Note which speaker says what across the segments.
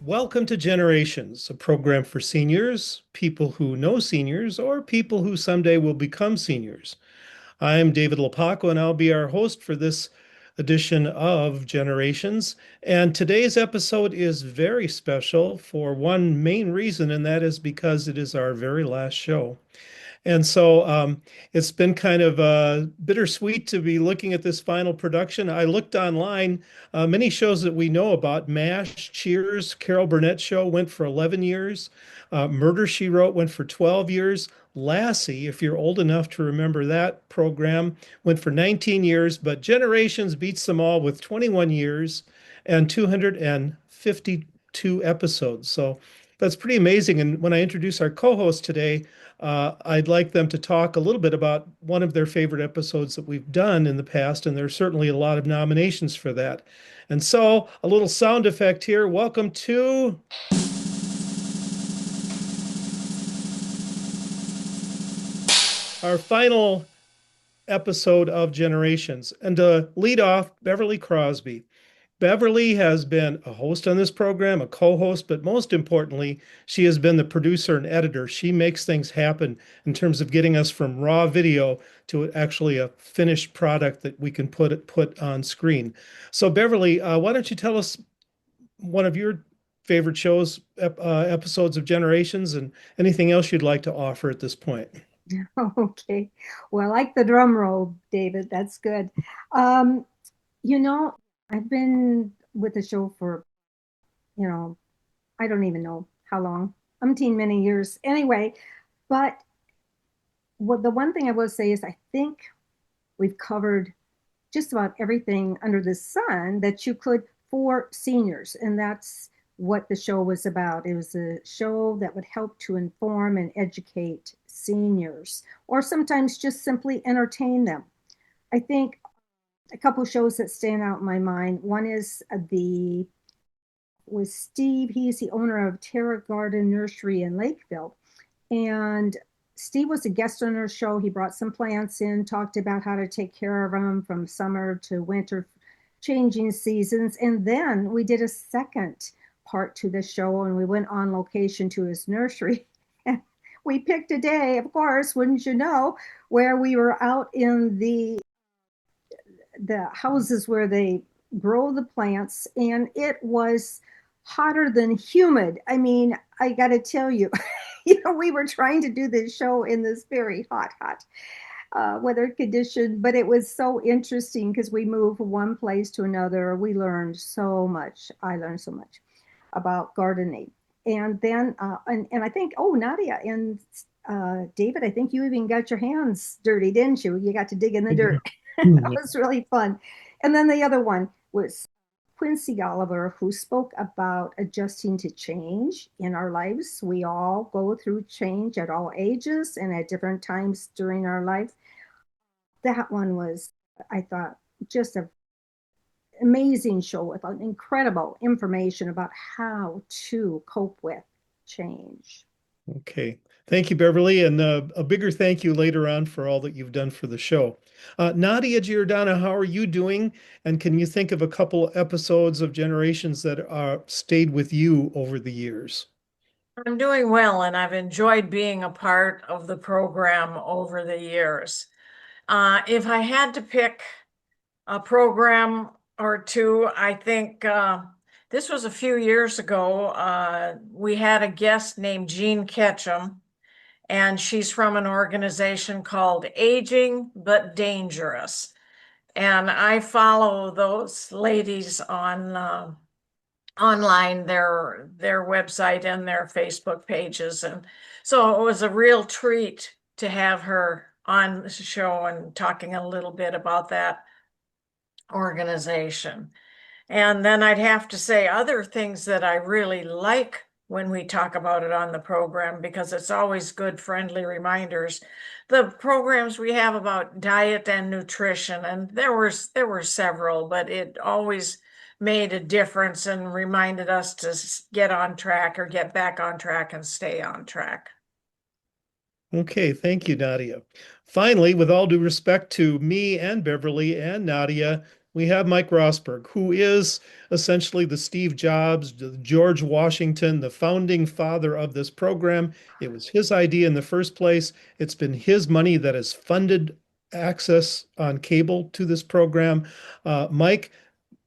Speaker 1: Welcome to Generations, a program for seniors, people who know seniors, or people who someday will become seniors. I'm David Lopaco, and I'll be our host for this edition of Generations. And today's episode is very special for one main reason, and that is because it is our very last show. And so it's been kind of bittersweet to be looking at this final production. I looked online, many shows that we know about, MASH, Cheers, Carol Burnett Show went for 11 years. Murder, She Wrote went for 12 years. Lassie, if you're old enough to remember that program, went for 19 years, but Generations beats them all with 21 years and 252 episodes. So that's pretty amazing. And when I introduce our co-host today, I'd like them to talk a little bit about one of their favorite episodes that we've done in the past, and there's certainly a lot of nominations for that. And so, a little sound effect here. Welcome to our final episode of Generations. And to lead off, Beverly Crosby. Beverly has been a host on this program, a co-host, but most importantly, she has been the producer and editor. She makes things happen in terms of getting us from raw video to actually a finished product that we can put on screen. So Beverly, why don't you tell us one of your favorite shows, episodes of Generations, and anything else you'd like to offer at this point?
Speaker 2: Okay. Well, I like the drum roll, David. That's good. Um, you know, I've been with the show for, you know, I don't even know how long, umpteen many years anyway. But what the one thing I will say is I think we've covered just about everything under the sun that you could for seniors. And that's what the show was about. It was a show that would help to inform and educate seniors, or sometimes just simply entertain them. I think a couple shows that stand out in my mind. One is the was Steve. He's the owner of Terra Garden Nursery in Lakeville, and Steve was a guest on our show. He brought some plants in, talked about how to take care of them from summer to winter, changing seasons. And then we did a second part to the show and we went on location to his nursery. We picked a day, of course, wouldn't you know, where we were out in the houses where they grow the plants, and it was hotter than humid. I mean, I got to tell you, we were trying to do this show in this very hot weather condition, but it was so interesting because we moved from one place to another. We learned so much. I learned so much about gardening. And then, and I think, oh, Nadia and David, I think you even got your hands dirty, didn't you? You got to dig in the dirt. That
Speaker 1: Yeah.
Speaker 2: was really fun. And then the other one was Quincy Oliver, who spoke about adjusting to change in our lives. We all go through change at all ages and at different times during our life. That one was, I thought, just an amazing show with incredible information about how to cope with change.
Speaker 1: Okay. Thank you, Beverly, and a bigger thank you later on for all that you've done for the show. Nadia Giordana, how are you doing? And can you think of a couple episodes of Generations that stayed with you over the years?
Speaker 3: I'm doing well, and I've enjoyed being a part of the program over the years. If I had to pick a program or two, I think this was a few years ago. We had a guest named Jean Ketchum, and she's from an organization called Aging But Dangerous. And I follow those ladies on online, their website and their Facebook pages. And so it was a real treat to have her on the show and talking a little bit about that organization. And then I'd have to say other things that I really like when we talk about it on the program, because it's always good, friendly reminders. The programs we have about diet and nutrition, and there were several, but it always made a difference and reminded us to get on track or get back on track and stay on track.
Speaker 1: Okay, thank you, Nadia. Finally, with all due respect to me and Beverly and Nadia, we have Mike Rosberg, who is essentially the Steve Jobs, the George Washington, the founding father of this program. It was his idea in the first place. It's been his money that has funded access on cable to this program. Mike,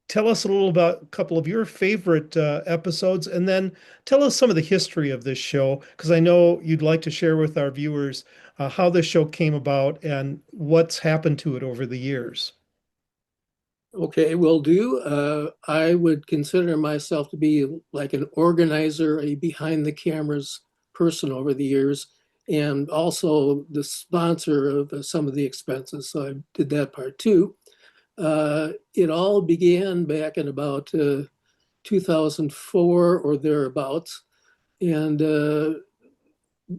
Speaker 1: tell us a little about a couple of your favorite episodes, and then tell us some of the history of this show, because I know you'd like to share with our viewers how this show came about and what's happened to it over the years.
Speaker 4: Okay, will do. I would consider myself to be like an organizer, a behind the cameras person over the years, and also the sponsor of some of the expenses. So I did that part too. It all began back in about 2004 or thereabouts. And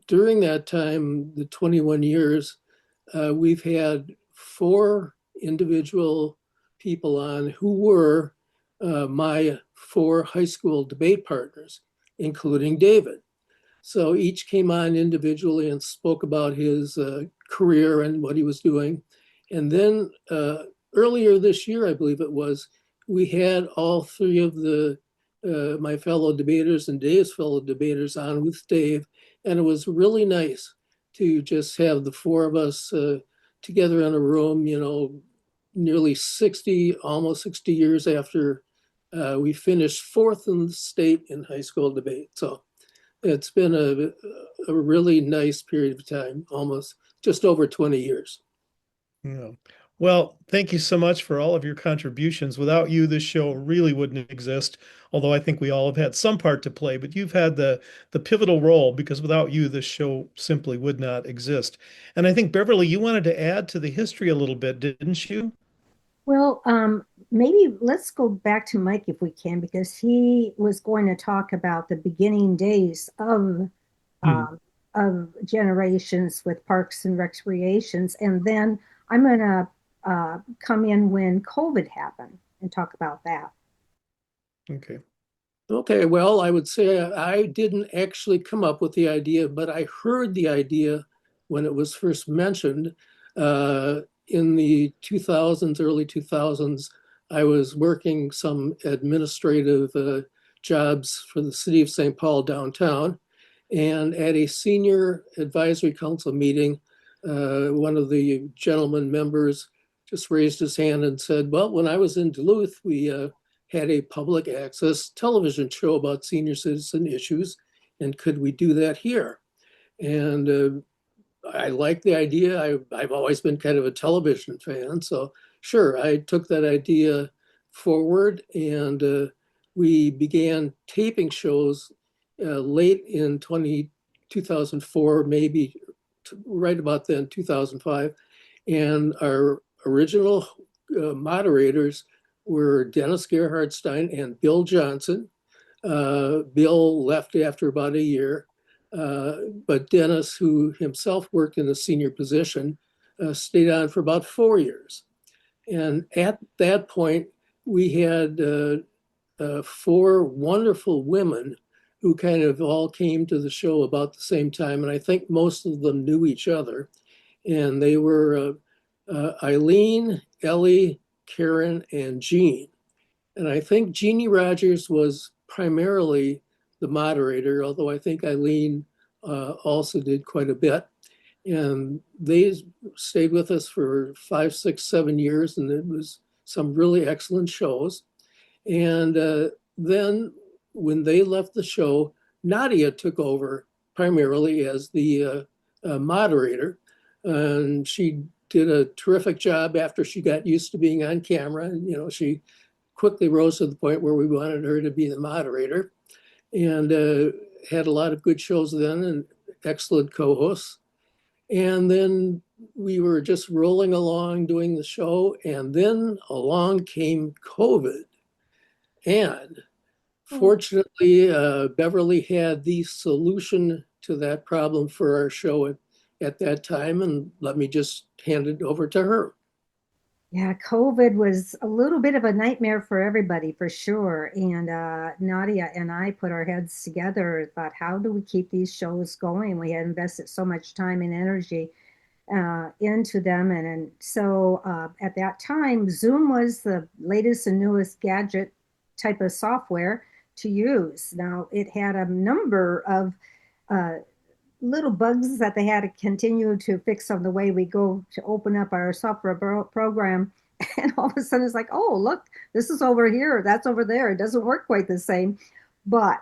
Speaker 4: during that time, the 21 years, we've had four individual people on who were my four high school debate partners, including David. So each came on individually and spoke about his career and what he was doing. And then earlier this year, I believe it was, we had all three of the my fellow debaters and Dave's fellow debaters on with Dave. And it was really nice to just have the four of us together in a room, nearly 60, almost 60 years after we finished fourth in the state in high school debate. So it's been a really nice period of time, almost just over 20 years.
Speaker 1: Yeah. Well, thank you so much for all of your contributions. Without you, this show really wouldn't exist. Although I think we all have had some part to play, but you've had the pivotal role, because without you, this show simply would not exist. And I think Beverly, you wanted to add to the history a little bit, didn't you?
Speaker 2: Well, maybe let's go back to Mike if we can, because he was going to talk about the beginning days
Speaker 1: Hmm.
Speaker 2: of generations with parks and recreations, and then I'm going to come in when COVID happened and talk about that.
Speaker 1: Okay.
Speaker 4: Okay, well, I would say I didn't actually come up with the idea, but I heard the idea when it was first mentioned in the 2000s, early 2000s. I was working some administrative jobs for the city of St. Paul downtown. And at a senior advisory council meeting, one of the gentleman members just raised his hand and said, well, when I was in Duluth, we had a public access television show about senior citizen issues, and could we do that here? And I like the idea. I've always been kind of a television fan, so sure, I took that idea forward, and we began taping shows late in 2004, maybe right about then, 2005. And our original moderators were Dennis Gerhardstein and Bill Johnson. Bill left after about a year, but Dennis, who himself worked in a senior position, stayed on for about 4 years. And at that point, we had four wonderful women who kind of all came to the show about the same time. And I think most of them knew each other. And they were Eileen, Ellie, Karen, and Jean. And I think Jeannie Rogers was primarily the moderator, although I think Eileen also did quite a bit. And they stayed with us for 5, 6, 7 years, and it was some really excellent shows. And then when they left the show, Nadia took over primarily as the moderator. And she did a terrific job after she got used to being on camera. And, she quickly rose to the point where we wanted her to be the moderator, and had a lot of good shows then and excellent co-hosts. And then we were just rolling along doing the show, and then along came COVID. And fortunately, Beverly had the solution to that problem for our show at that time, and let me just hand it over to her.
Speaker 2: Yeah, COVID was a little bit of a nightmare for everybody, for sure. And Nadia and I put our heads together, thought, how do we keep these shows going? We had invested so much time and energy into them. And so at that time, Zoom was the latest and newest gadget type of software to use. Now, it had a number of uh, little bugs that they had to continue to fix on the way we go to open up our software program. And all of a sudden it's like, oh, look, this is over here, that's over there. It doesn't work quite the same. But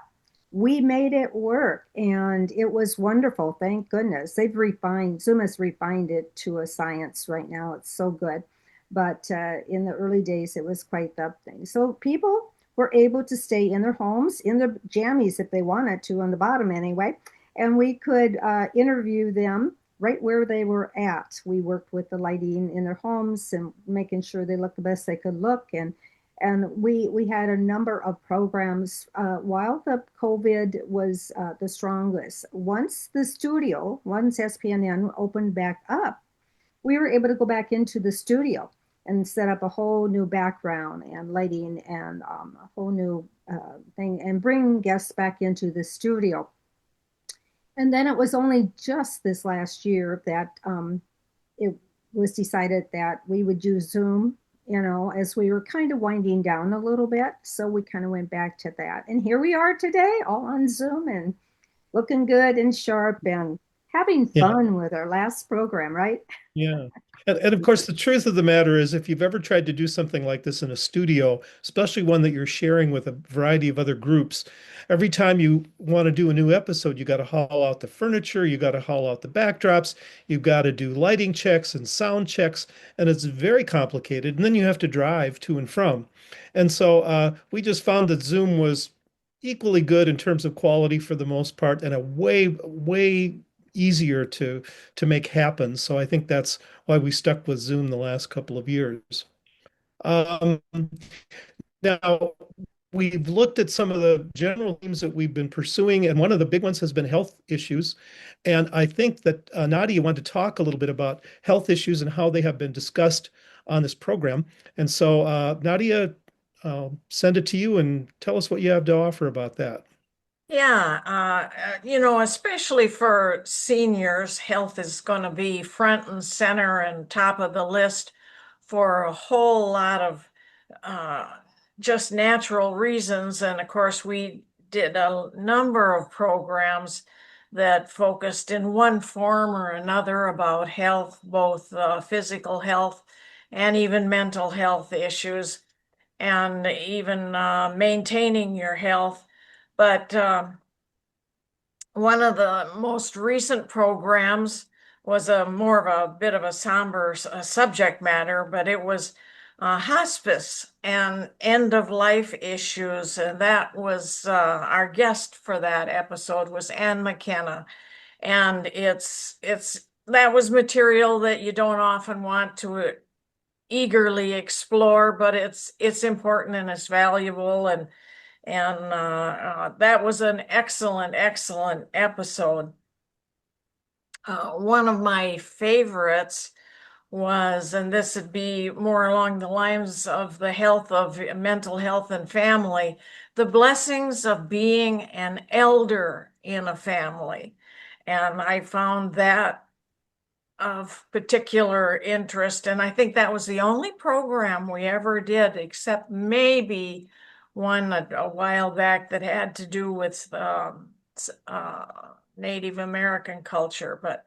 Speaker 2: we made it work and it was wonderful. Thank goodness. Zoom has refined it to a science right now. It's so good. But in the early days, it was quite the thing. So people were able to stay in their homes, in their jammies if they wanted to, on the bottom anyway, and we could interview them right where they were at. We worked with the lighting in their homes and making sure they looked the best they could look. And we had a number of programs while the COVID was the strongest. Once SPNN opened back up, we were able to go back into the studio and set up a whole new background and lighting and a whole new thing and bring guests back into the studio. And then it was only just this last year that it was decided that we would use Zoom, as we were kind of winding down a little bit. So we kind of went back to that. And here we are today, all on Zoom and looking good and sharp and having fun with our last program, right?
Speaker 1: Yeah. And of course, the truth of the matter is, if you've ever tried to do something like this in a studio, especially one that you're sharing with a variety of other groups, every time you want to do a new episode, you got to haul out the furniture, you got to haul out the backdrops, you've got to do lighting checks and sound checks, and it's very complicated. And then you have to drive to and from. And so we just found that Zoom was equally good in terms of quality for the most part, and a way easier to make happen. So I think that's why we stuck with Zoom the last couple of years. Um, Now, we've looked at some of the general themes that we've been pursuing, and one of the big ones has been health issues. And I think that Nadia wanted to talk a little bit about health issues and how they have been discussed on this program. And so, Nadia, I'll send it to you and tell us what you have to offer about that.
Speaker 3: Yeah, especially for seniors, health is going to be front and center and top of the list for a whole lot of just natural reasons. And of course, we did a number of programs that focused in one form or another about health, both physical health and even mental health issues, and even maintaining your health. But one of the most recent programs was more of a bit of a somber subject matter, but it was hospice and end of life issues. And that was our guest for that episode was Ann McKenna. And that was material that you don't often want to eagerly explore, but it's important and it's valuable. And that was an excellent episode. One of my favorites was, and this would be more along the lines of the health of mental health and family, the blessings of being an elder in a family. And I found that of particular interest. And I think that was the only program we ever did, except maybe one a while back that had to do with Native American culture. But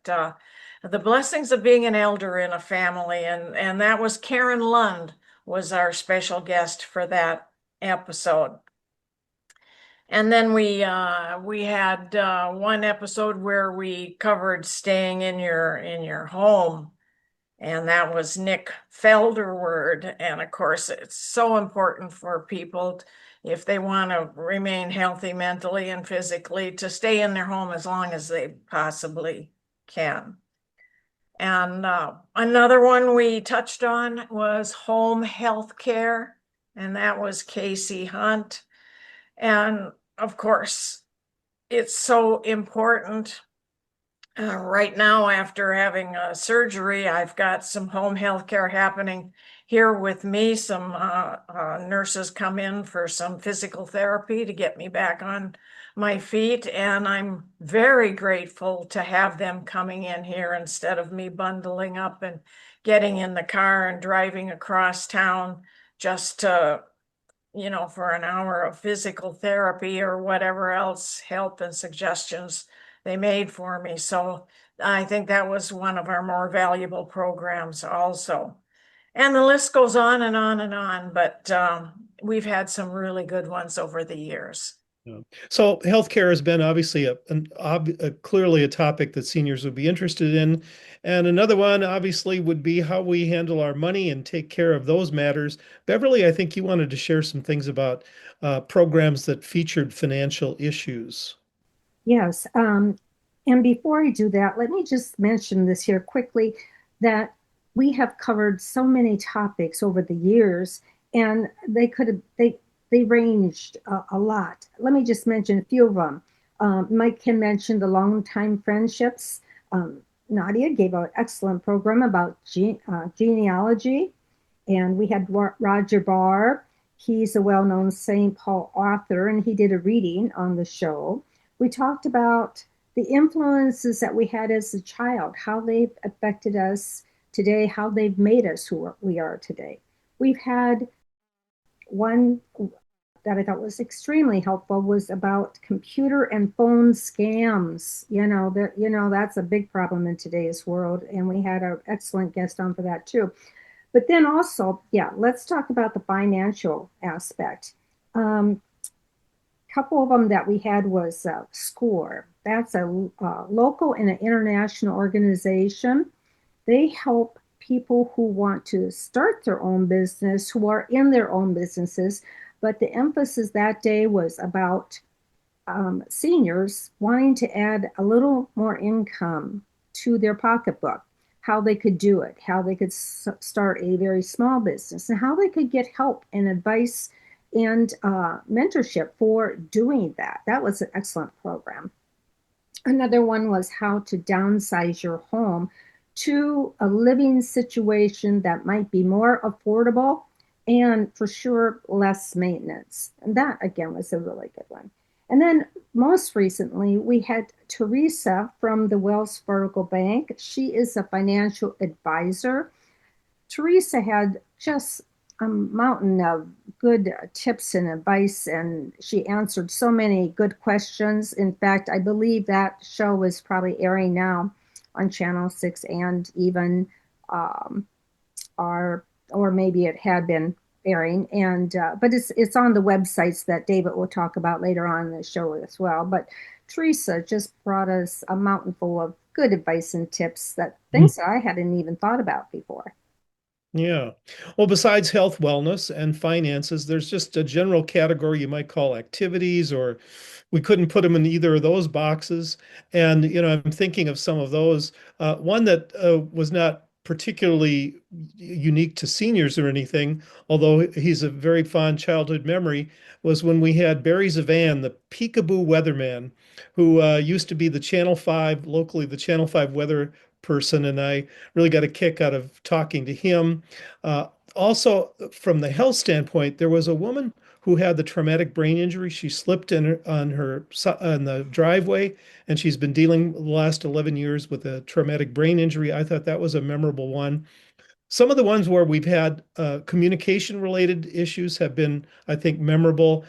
Speaker 3: the blessings of being an elder in a family, and that was Karen Lund was our special guest for that episode. And then we had one episode where we covered staying in your home, and that was Nick Felderword. And of course, it's so important for people, if they want to remain healthy mentally and physically, to stay in their home as long as they possibly can. And another one we touched on was home health care, and that was Casey Hunt. And of course, it's so important. Right now, after having surgery, I've got some home health care happening here with me. Some nurses come in for some physical therapy to get me back on my feet, and I'm very grateful to have them coming in here instead of me bundling up and getting in the car and driving across town just to, for an hour of physical therapy or whatever else help and suggestions they made for me. So I think that was one of our more valuable programs also. And the list goes on and on and on, but we've had some really good ones over the years.
Speaker 1: Yeah. So healthcare has been obviously clearly a topic that seniors would be interested in. And another one obviously would be how we handle our money and take care of those matters. Beverly, I think you wanted to share some things about programs that featured financial issues.
Speaker 2: Yes. And before I do that, let me just mention this here quickly that we have covered so many topics over the years, and they ranged a lot. Let me just mention a few of them. Mike can mention the long time friendships. Nadia gave an excellent program about genealogy, and we had Roger Barr. He's a well-known St. Paul author, and he did a reading on the show. We talked about the influences that we had as a child, how they've affected us today, how they've made us who we are today. We've had one that I thought was extremely helpful was about computer and phone scams. That's a big problem in today's world, and we had an excellent guest on for that too. But then also, let's talk about the financial aspect. Couple of them that we had was SCORE. That's a local and an international organization. They help people who want to start their own business, who are in their own businesses. But the emphasis that day was about seniors wanting to add a little more income to their pocketbook, how they could do it, how they could start a very small business, and how they could get help and advice and mentorship for doing that. That was an excellent program. Another one was how to downsize your home to a living situation that might be more affordable and for sure less maintenance. And that again was a really good one. And then most recently, we had Teresa from the Wells Fargo Bank. She is a financial advisor. Teresa had just a mountain of good tips and advice, and she answered so many good questions. In fact, I believe that show is probably airing now on Channel 6 and even or maybe it had been airing, and but it's on the websites that David will talk about later on in the show as well. But Teresa just brought us a mountain full of good advice and tips, that things that I hadn't even thought about before.
Speaker 1: Yeah. Well, besides health, wellness, and finances, there's just a general category you might call activities, or we couldn't put them in either of those boxes. And, I'm thinking of some of those. One that was not particularly unique to seniors or anything, although he's a very fond childhood memory, was when we had Barry Zavan, the peekaboo weatherman, who used to be the Channel 5, locally, the Channel 5 weather person, and I really got a kick out of talking to him. Also, from the health standpoint, there was a woman who had the traumatic brain injury. She slipped on the driveway, and she's been dealing the last 11 years with a traumatic brain injury. I thought that was a memorable one. Some of the ones where we've had communication related issues have been, I think, memorable.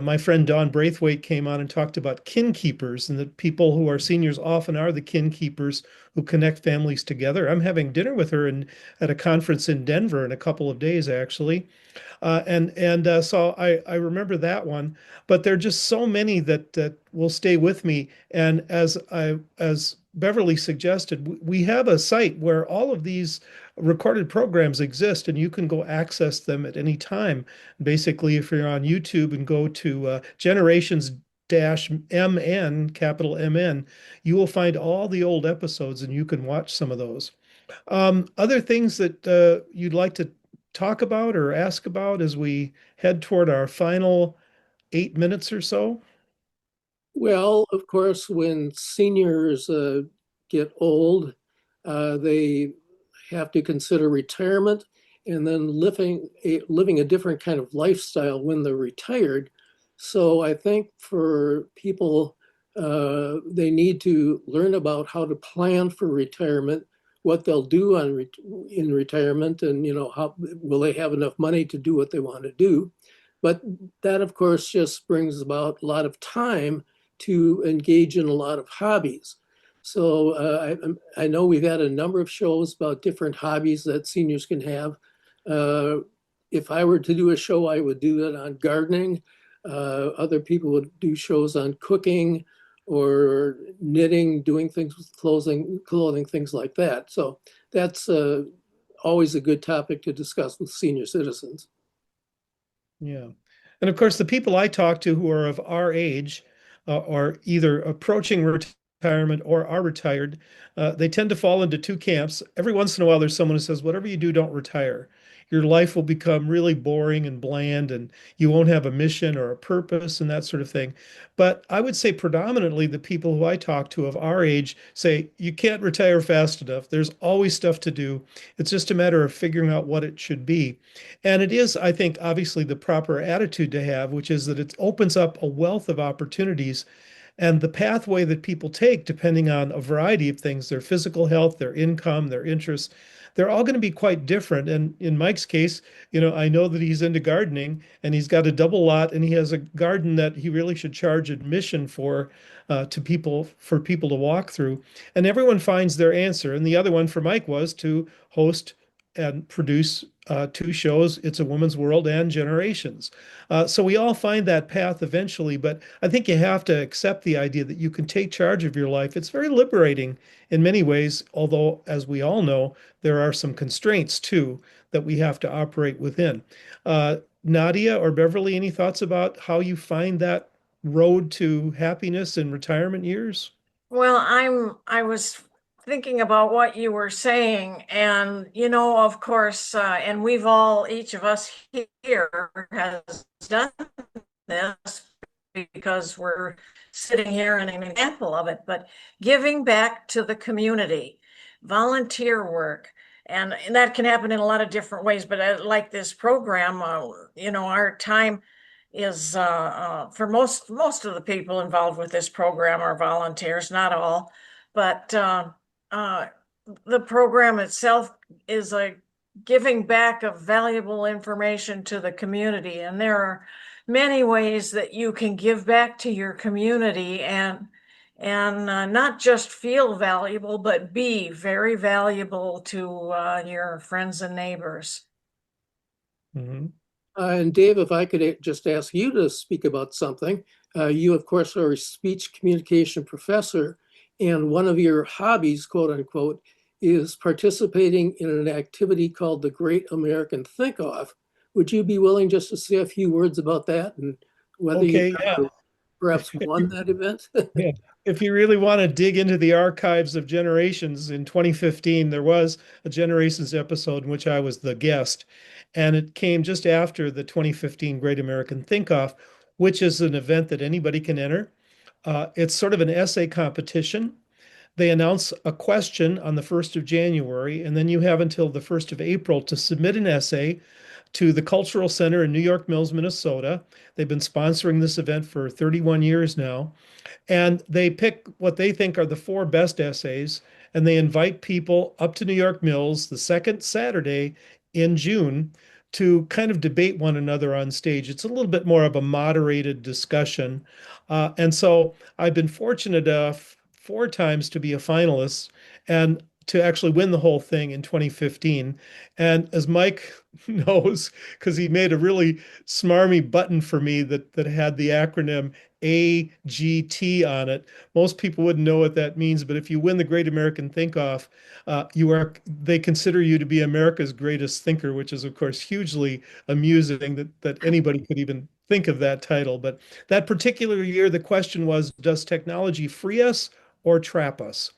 Speaker 1: My friend Don Braithwaite came on and talked about kin keepers, and that people who are seniors often are the kin keepers who connect families together. I'm having dinner with her at a conference in Denver in a couple of days, actually. So I remember that one, but there are just so many that will stay with me. And as Beverly suggested, we have a site where all of these recorded programs exist, and you can go access them at any time. Basically, if you're on YouTube and go to Generations MN, capital MN, you will find all the old episodes, and you can watch some of those. Other things that you'd like to talk about or ask about as we head toward our final 8 minutes or so?
Speaker 4: Well, of course, when seniors get old, they have to consider retirement and then living a different kind of lifestyle when they're retired. So I think for people, they need to learn about how to plan for retirement, what they'll do in retirement, and how will they have enough money to do what they want to do. But that, of course, just brings about a lot of time to engage in a lot of hobbies. So I know we've had a number of shows about different hobbies that seniors can have. Uh, if I were to do a show, I would do it on gardening. Other people would do shows on cooking or knitting, doing things with clothing, things like that. So that's always a good topic to discuss with senior citizens.
Speaker 1: Yeah. And of course, the people I talk to who are of our age or either approaching retirement or are retired, they tend to fall into two camps. Every once in a while, there's someone who says, whatever you do, don't retire. Your life will become really boring and bland, and you won't have a mission or a purpose and that sort of thing. But I would say predominantly the people who I talk to of our age say, you can't retire fast enough. There's always stuff to do. It's just a matter of figuring out what it should be. And it is, I think, obviously the proper attitude to have, which is that it opens up a wealth of opportunities. And the pathway that people take, depending on a variety of things, their physical health, their income, their interests, they're all going to be quite different. And in Mike's case, I know that he's into gardening and he's got a double lot and he has a garden that he really should charge admission for people to walk through. And everyone finds their answer. And the other one for Mike was to host and produce two shows, It's a Woman's World and Generations. So we all find that path eventually, but I think you have to accept the idea that you can take charge of your life. It's very liberating in many ways, although, as we all know, there are some constraints too that we have to operate within. Nadia or Beverly, any thoughts about how you find that road to happiness in retirement years?
Speaker 3: Well, I was thinking about what you were saying, and of course, and each of us here has done this because we're sitting here in an example of it, but giving back to the community, volunteer work, and that can happen in a lot of different ways. But like this program, our time is for most of the people involved with this program are volunteers, not all, but uh, the program itself is a giving back of valuable information to the community, and there are many ways that you can give back to your community and not just feel valuable, but be very valuable to your friends and neighbors.
Speaker 1: Mhm.
Speaker 4: And Dave, if I could just ask you to speak about something. You, of course, are a speech communication professor, and one of your hobbies, quote unquote, is participating in an activity called the Great American Think Off. Would you be willing just to say a few words about that and whether you
Speaker 1: Okay, yeah.
Speaker 4: perhaps won that event?
Speaker 1: Yeah. If you really want to dig into the archives of Generations, in 2015, there was a Generations episode in which I was the guest. And it came just after the 2015 Great American Think Off, which is an event that anybody can enter. It's sort of an essay competition. They announce a question on the 1st of January, and then you have until the 1st of April to submit an essay to the Cultural Center in New York Mills, Minnesota. They've been sponsoring this event for 31 years now. And they pick what they think are the four best essays, and they invite people up to New York Mills the second Saturday in June to kind of debate one another on stage. It's a little bit more of a moderated discussion. And so I've been fortunate enough four times to be a finalist and to actually win the whole thing in 2015. And as Mike knows, because he made a really smarmy button for me that had the acronym AGT on it. Most people wouldn't know what that means, but if you win the Great American Think Off, they consider you to be America's greatest thinker, which is of course hugely amusing that anybody could even think of that title. But that particular year, the question was, does technology free us or trap us?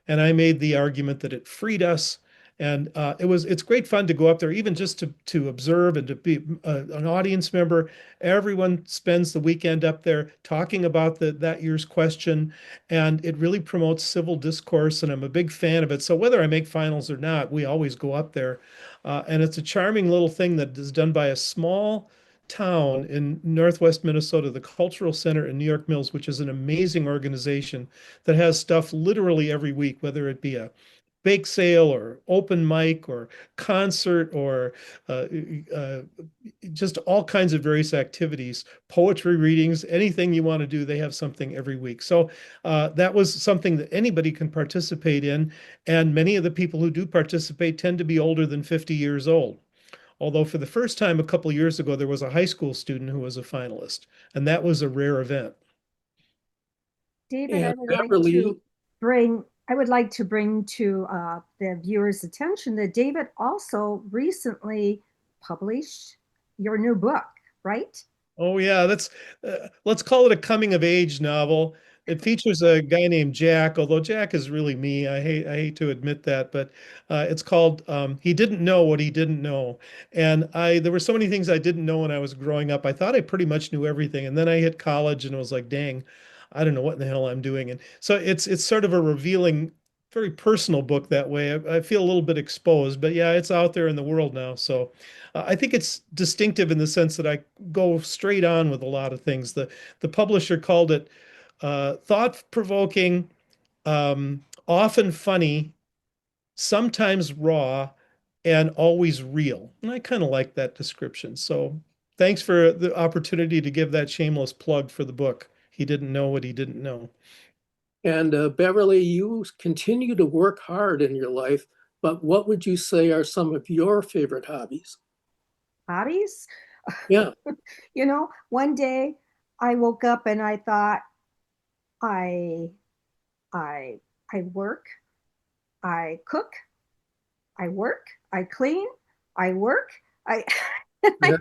Speaker 1: And I made the argument that it freed us. And it's great fun to go up there, even just to observe and to be an audience member. Everyone spends the weekend up there talking about that year's question, and it really promotes civil discourse. And I'm a big fan of it. So whether I make finals or not, we always go up there, and it's a charming little thing that is done by a small town in Northwest Minnesota, the Cultural Center in New York Mills, which is an amazing organization that has stuff literally every week, whether it be a bake sale or open mic or concert or uh, uh, just all kinds of various activities, poetry readings, anything you want to do, they have something every week. So that was something that anybody can participate in. And many of the people who do participate tend to be older than 50 years old. Although for the first time a couple of years ago, there was a high school student who was a finalist, and that was a rare event.
Speaker 2: David,
Speaker 4: And Beverly,
Speaker 2: I would like to bring to the viewers' attention that David also recently published your new book, right?
Speaker 1: Oh yeah, let's call it a coming of age novel. It features a guy named Jack, although Jack is really me. I hate to admit that, but it's called He Didn't Know What He Didn't Know. And there were so many things I didn't know when I was growing up. I thought I pretty much knew everything, and then I hit college and was like, dang, I don't know what in the hell I'm doing. And so it's sort of a revealing, very personal book that way. I feel a little bit exposed, but yeah, it's out there in the world now. So I think it's distinctive in the sense that I go straight on with a lot of things. The publisher called it thought-provoking, often funny, sometimes raw, and always real. And I kind of like that description. So thanks for the opportunity to give that shameless plug for the book. He didn't know what he didn't know.
Speaker 4: and Beverly, you continue to work hard in your life, but what would you say are some of your favorite hobbies?
Speaker 2: Hobbies?
Speaker 4: Yeah.
Speaker 2: You know, one day I woke up and I thought, I, I work, I cook, I work, I clean, I work, I, and
Speaker 4: Yeah.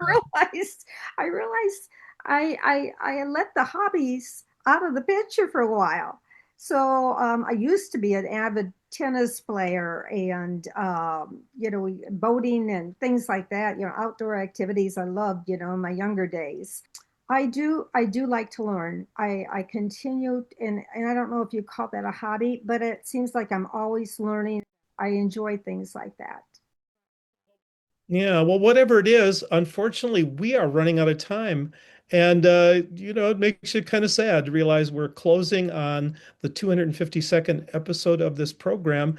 Speaker 2: I realized I let the hobbies out of the picture for a while. So I used to be an avid tennis player and, you know, boating and things like that, you know, outdoor activities I loved, you know, in my younger days. I do like to learn. I continue, and I don't know if you call that a hobby, but it seems like I'm always learning. I enjoy things like that.
Speaker 1: Yeah, well, whatever it is, unfortunately, we are running out of time. And, it makes you kind of sad to realize we're closing on the 252nd episode of this program.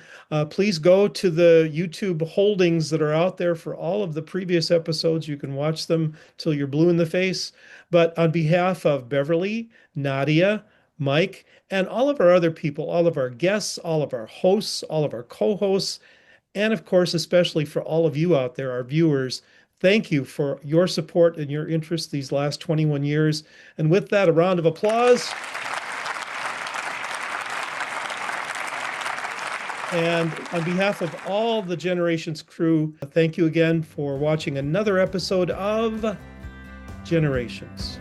Speaker 1: Please go to the YouTube holdings that are out there for all of the previous episodes. You can watch them till you're blue in the face. But on behalf of Beverly, Nadia, Mike, and all of our other people, all of our guests, all of our hosts, all of our co-hosts, and of course, especially for all of you out there, our viewers, thank you for your support and your interest these last 21 years. And with that, a round of applause. And on behalf of all the Generations crew, thank you again for watching another episode of Generations.